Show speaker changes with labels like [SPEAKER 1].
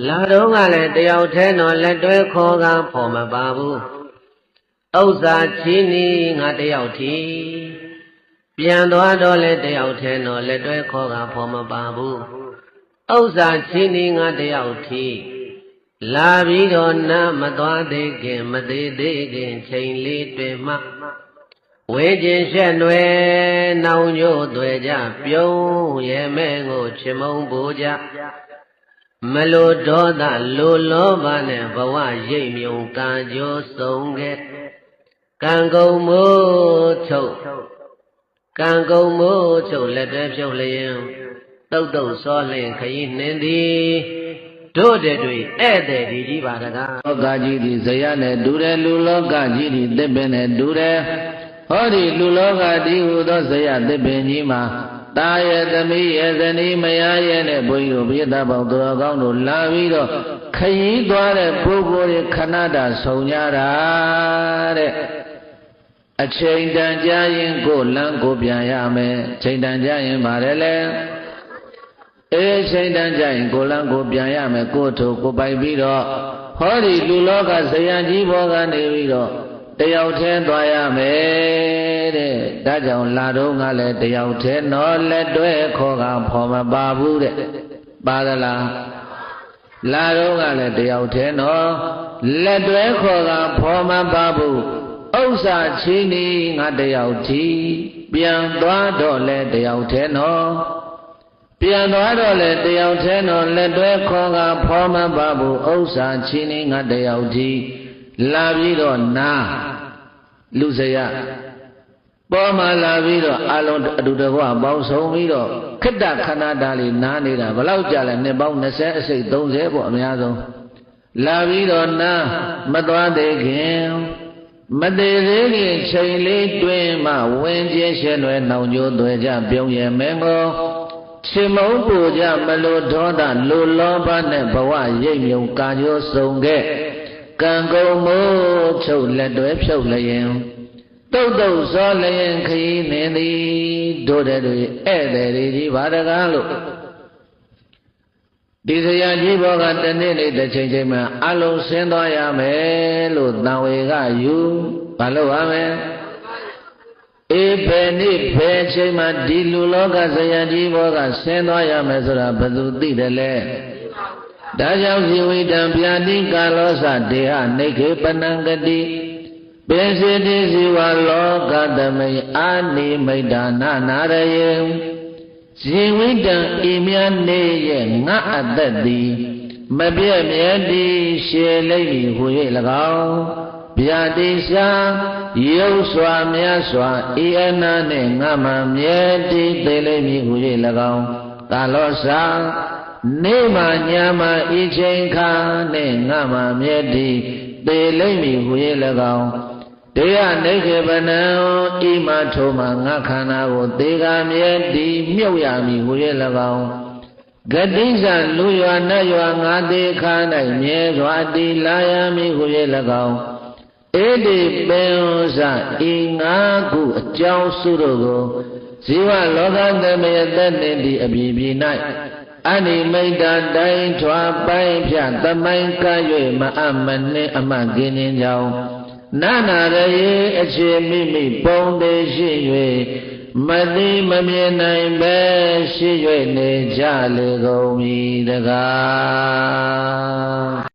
[SPEAKER 1] လာတော့ကလည်းတယောက်ထဲတော့လက်တွဲခေါ်ကဖော်မပါဘူးဥစ္စာချင်းနီငါတယောက်ထီပြန်သွားတော့လေတယောက်ထဲတော့လက်တွဲခေါ်ကဖော်မပါဘူးဥစ္စာချင်းနီငါတယောက်ထီလာပြီးတော့နာမသွားသေးခင်မသေးသေးခင်ချိန်လေးတွင်မှဝေကျင်ရှက်နွယ်နောင်ညို့သွဲကြပြုံးရဲ့မဲကိုချမုံပူကြမလိုဒေါသလိုလောဘနဲ့ဘဝရိပ်မြုံကံကြိုးဆုံးခဲ့ကံကုန်မိုးထုတ်လက်တွဲဖြုတ်လျင်တုတ်တုတ်စောလင်ခရီးနှင်းသည်တို့တဲ့တွေဧည့်သည်ဒီကြီးပါတကားလောကကြီးဒီဇယနဲ့တူတယ်လူလောကကြီးဒီသစ်ပင်နဲ့တူတယ်ဟောဒီလူလောကဒီဟူသောဇယသစ်ပင်ကြီးမှာတာရဲ့သမီးရဲ့ဇနီးမယားရဲ့နဲ့ဘုန်းကြီးတို့ပြည့်သားပေါင်းသူတော်ကောင်းတို့လာပြီးတော့ခရီးသွားတဲ့ပုဂ္ဂိုလ်တွေခဏတာဆုံကြတာတဲ့အချိန်တန်ကြာရင်ကိုလမ်းကိုပြန်ရမယ်ချိန်တန်ကြာရင်ပါတယ်လေချိန်တန်ကြာရင်ကိုလမ်းကိုပြန်ရမယ်ကိုထုကိုပိုက်ပြီးတော့ဟောဒီလူလောကဇယကြီးဘောကနေပြီးတော့တယောက်ထဲသွားရမယ်တဲ့ဒါကြောင့်လာတော့ကလည်းတယောက်ထဲတော့လက်တွဲခေါ်ကဖော်မပါဘူးတဲ့ပါသလားလာတော့ကလည်းတယောက်ထဲတော့လက်တွဲခေါ်ကဖော်မပါဘူးဥစ္စာချင်းနီငါတယောက်ထီပြန်သွားတော့လဲတယောက်ထဲတော့ပြန်သွားတော့လဲတယောက်ထဲတော့လက်တွဲခေါ်ကဖော်မပါဘူးဥစ္စာချင်းနီငါတယောက်ထီလာပြီးတော့နာလူစရပေါ်မှာလာပြီးတော့အလုံးအတူတကွပေါင်းဆုံးပြီးတော့ခိတ္တခန္ဓာတားလေးနားနေတာဘလောက်ကြာလဲနှစ်ပေါင်း20အစိတ်30ပေါ့အများဆုံးလာပြီးတော့နားမသွားသေးခင်မသေးသေးခင်ချိန်လေးတွင်မှဝင်ကျဲရှဲလွယ်နောင်ကျိုးသွဲကြပြုံးရမဲကိုချင်မုန်းပူကြမလိုဒေါသလိုလောဘနဲ့ဘဝရိပ်မြုံကာကျိုးဆုံးခဲ့ကံကုန်မိုးချုပ်လက်တွဲဖြုတ်လျင်တုတ်တုတ်စောလျင်ခရီးနေသည်တို့တဲ့တွေဧည့်သည်တွေကြီးပါတကားလို့ဒီဇယကြီးဘောကတနေ့နေ့တစ်ချိန်ချိန်မှာအလုံးဆင်းသွားရမယ်လို့တန်ဝေကယူဘာလို့ရမလဲဘယ်နေ့ဘယ်ချိန်မှာဒီလူလောကဇယကြီးဘောကဆင်းသွားရမယ်ဆိုတာဘယ်သူသိတယ်လဲဒါကြောင့်ဇီဝိတံဗျာတိကာလောသဒေဟနေခေပနံကတိပေစေတိဇီဝလောကသမိအာနိမိတ်ဒါနာရယေဇီဝိတံဤမြတ်နေရဲ့ငါအသက်သည်မပြည့်မြဲတည်ရှည်လိမ့်မည်ဟူ၍၎င်းဗျာတိရှာရုပ်စွာမြတ်စွာဤအနာနှင့်ငါမှမြဲတည်သေးလိမ့်မည်ဟူ၍၎င်းကာလောသနေမှညာမှဤချိန်ခါနဲ့ငါမှမြဲတည်သေလိမ့်မည်ဟူ၍၎င်းတရားနေခေပနံဤမထိုမှငါခန္ဓာကိုသေကမြဲတည်မြုပ်ရမည်ဟူ၍၎င်းဂတိဇလူရွာနတ်ရွာငါသေးခါ၌မြဲစွာတည်လာရမည်ဟူ၍၎င်းဧတိပင်ဥစဤငါခုအကြောင်းစုတို့ကိုဇီဝလောကသမေသက်နှင့်ဒီအပြည်ပြည်၌အနိမိတ်တာတိုင်းထွာပိုင်းဖြတ်သမိုင်းက၍မအမနှင့်အမှကင်းခြင်းကြောင့်နာနာရေအခြေမိမိပုံသေးရှိ၍မသိမမြင်နိုင်ပဲရှိ၍နေကြလေကုန်မည်တကား